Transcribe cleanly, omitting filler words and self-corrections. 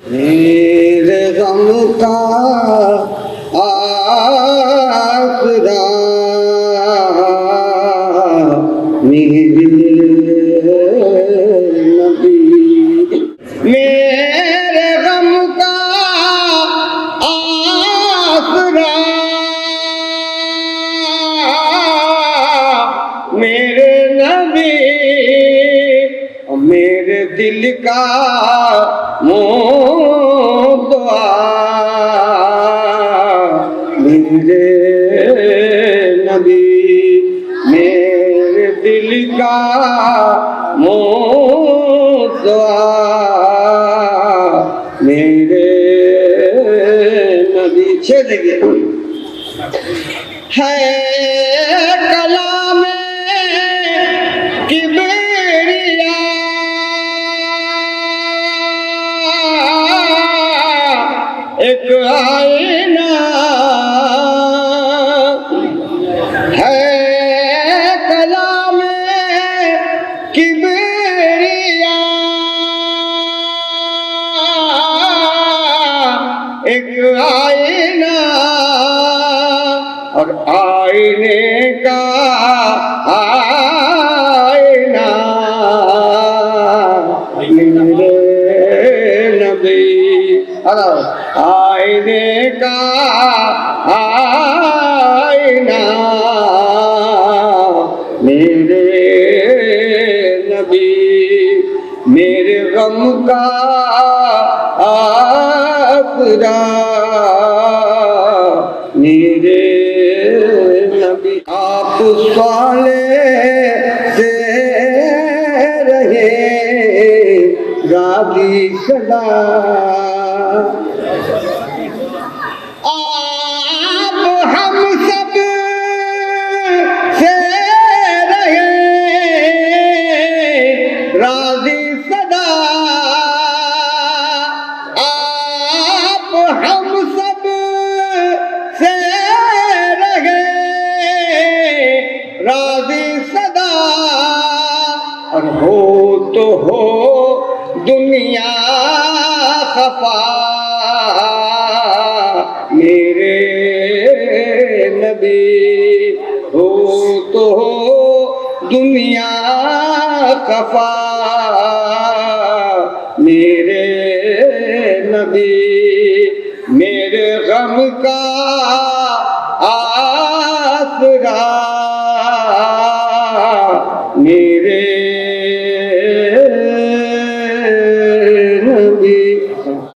मेरे गम का आसरा मेरे नबी, मेरे गम का आसरा मेरे नबी, मेरे दिल का मुद्दा मेरे नबी, मेरे दिल का मुद्दा मेरे नबी। छे देखिए है कलाम किबरिया एक आईना है, कलाम किबरिया एक आईना, और आईने का आईना मेरे नबी, आईने का आईना मेरे नबी, मेरे गम का आसरा मेरे नबी। आप साले से रहे राजी सदा, आप हम सब से रहे राजी सदा, आप हम सब से रहे राजी सदा, और हो तो हो दुनिया खफा मेरे नबी, हो तो हो दुनिया खफा मेरे नबी, मेरे गम का